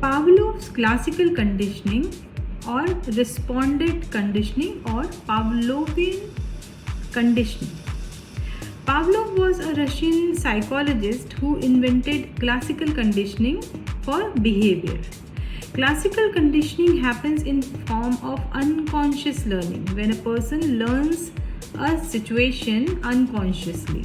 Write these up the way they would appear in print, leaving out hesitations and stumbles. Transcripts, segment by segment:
Pavlov's classical conditioning or respondent conditioning or Pavlovian conditioning. Pavlov was a Russian psychologist who invented classical conditioning for behavior. Classical conditioning happens in form of unconscious learning when a person learns a situation unconsciously.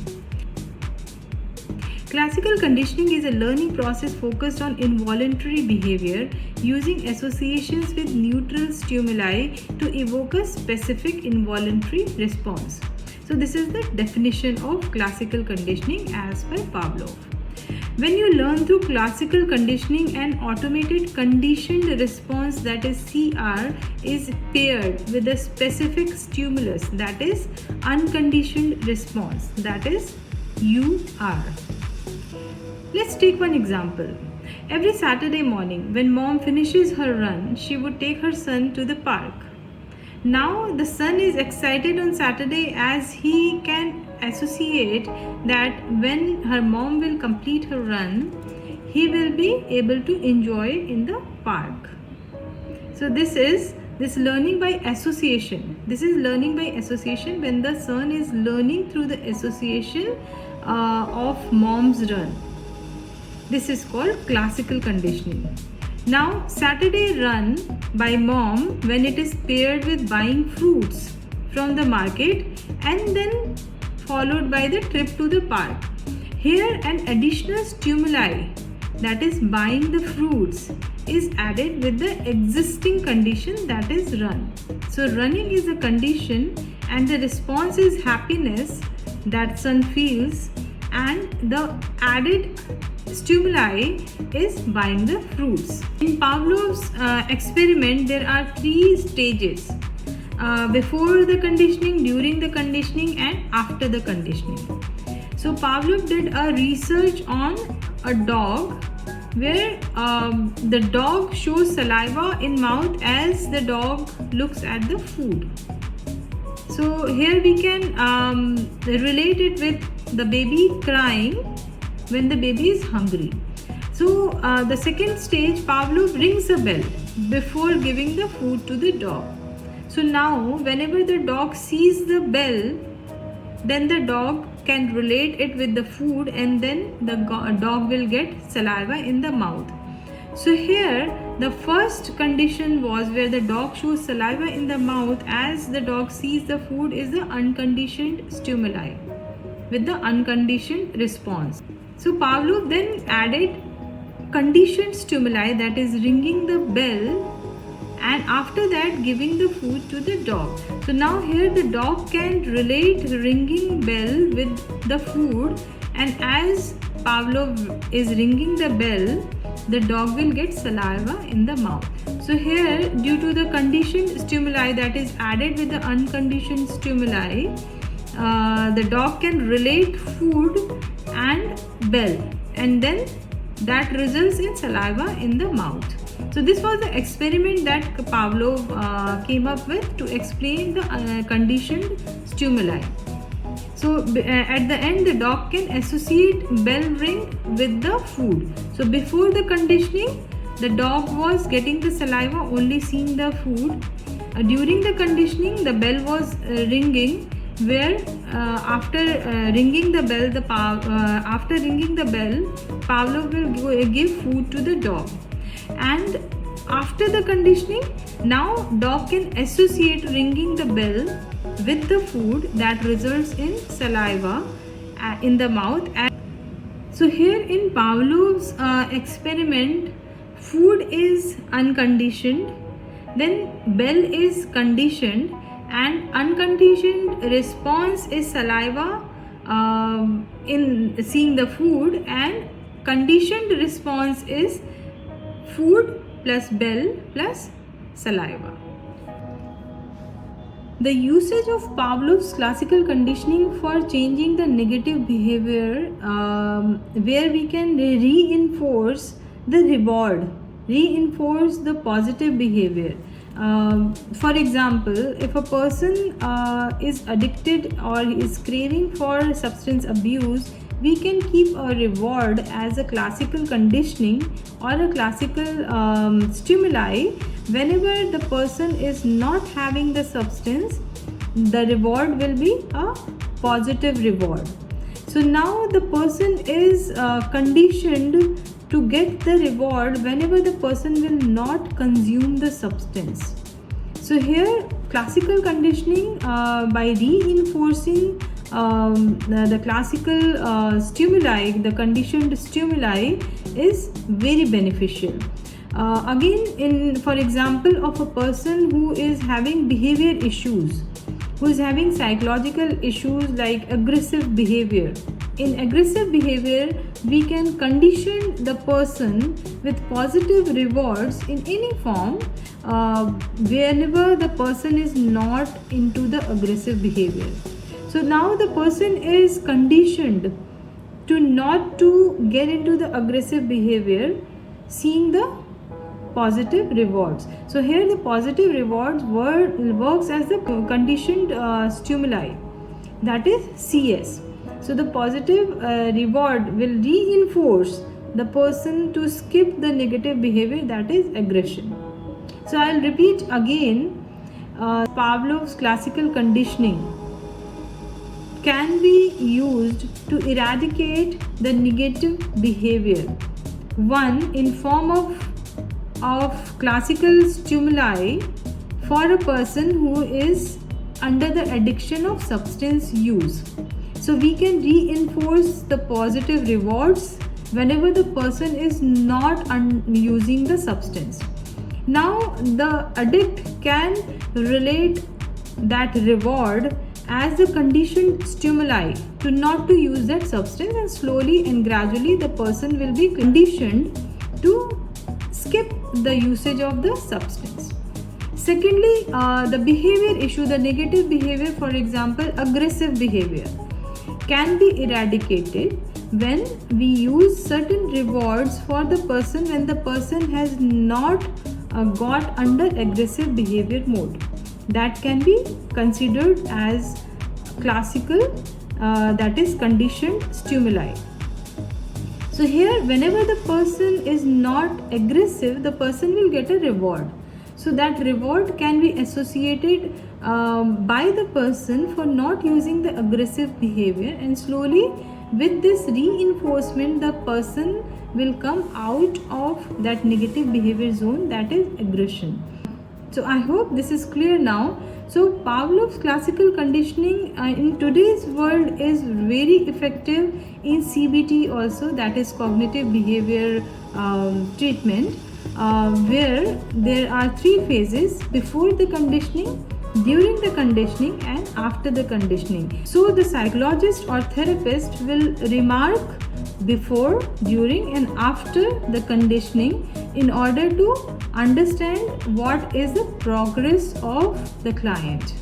Classical conditioning is a learning process focused on involuntary behavior using associations with neutral stimuli to evoke a specific involuntary response. So this is the definition of classical conditioning as per Pavlov. When you learn through classical conditioning, an automated conditioned response, that is CR, is paired with a specific stimulus, that is unconditioned response, that is UR. Let's take one example. Every Saturday morning when mom finishes her run, she would take her son to the park. Now the son is excited on Saturday as he can associate that when her mom will complete her run, he will be able to enjoy in the park. So this is learning by association. This is learning by association when the son is learning through the association of mom's run. This is called classical conditioning. Now, Saturday run by mom, when it is paired with buying fruits from the market and then followed by the trip to the park. Here an additional stimuli, that is buying the fruits, is added with the existing condition, that is run. So running is a condition and the response is happiness that son feels, and the added stimuli is buying the fruits. In Pavlov's experiment, there are 3 stages: before the conditioning, during the conditioning, and after the conditioning. So Pavlov did a research on a dog where the dog shows saliva in mouth as the dog looks at the food. So here we can relate it with the baby crying when the baby is hungry. So the second stage, Pavlov rings a bell before giving the food to the dog. So now whenever the dog sees the bell, then the dog can relate it with the food, and then the dog will get saliva in the mouth. So here the first condition was where the dog shows saliva in the mouth as the dog sees the food, is the unconditioned stimuli with the unconditioned response. So Pavlov then added conditioned stimuli, that is ringing the bell, and after that giving the food to the dog. So now here the dog can relate ringing bell with the food, and as Pavlov is ringing the bell, the dog will get saliva in the mouth. So here, due to the conditioned stimuli that is added with the unconditioned stimuli, the dog can relate food and bell, and then that results in saliva in the mouth. So this was the experiment that Pavlov came up with to explain the conditioned stimuli. So at the end, the dog can associate bell ring with the food. So before the conditioning, the dog was getting the saliva only seeing the food. During the conditioning, the bell was ringing, where after ringing the bell, Pavlov will give food to the dog. And after the conditioning, now dog can associate ringing the bell with the food, that results in saliva in the mouth. And so here in Pavlov's experiment, food is unconditioned, then bell is conditioned, and unconditioned response is saliva in seeing the food, and conditioned response is food plus bell plus saliva. The usage of Pavlov's classical conditioning for changing the negative behavior, where we can reinforce the reward, reinforce the positive behavior. For example, if a person is addicted or is craving for substance abuse, we can keep a reward as a classical conditioning or a classical stimuli. Whenever the person is not having the substance, the reward will be a positive reward. So now the person is conditioned to get the reward whenever the person will not consume the substance. So here classical conditioning by reinforcing the classical stimuli, the conditioned stimuli, is very beneficial. Again, in for example of a person who is having behavior issues, who is having psychological issues like aggressive behavior. In aggressive behavior, we can condition the person with positive rewards in any form whenever the person is not into the aggressive behavior. So now the person is conditioned to not to get into the aggressive behavior, seeing the positive rewards. So here the positive rewards works as the conditioned stimuli, that is CS. So the positive reward will reinforce the person to skip the negative behavior, that is aggression. So I'll repeat again, Pavlov's classical conditioning can be used to eradicate the negative behavior. One, in form of classical stimuli for a person who is under the addiction of substance use. So we can reinforce the positive rewards whenever the person is not using the substance. Now the addict can relate that reward as the conditioned stimuli to not to use that substance, and slowly and gradually the person will be conditioned to skip the usage of the substance. Secondly, the behavior issue, the negative behavior, for example aggressive behavior, can be eradicated when we use certain rewards for the person when the person has not got under aggressive behavior mode. That can be considered as classical, that is conditioned stimuli. So here whenever the person is not aggressive, the person will get a reward. So that reward can be associated by the person for not using the aggressive behavior, and slowly with this reinforcement the person will come out of that negative behavior zone, that is aggression. So I hope this is clear now. So Pavlov's classical conditioning in today's world is very effective in CBT also, that is cognitive behavior treatment, where there are 3 phases: before the conditioning, during the conditioning, and after the conditioning. So the psychologist or therapist will remark before, during and after the conditioning in order to understand what is the progress of the client.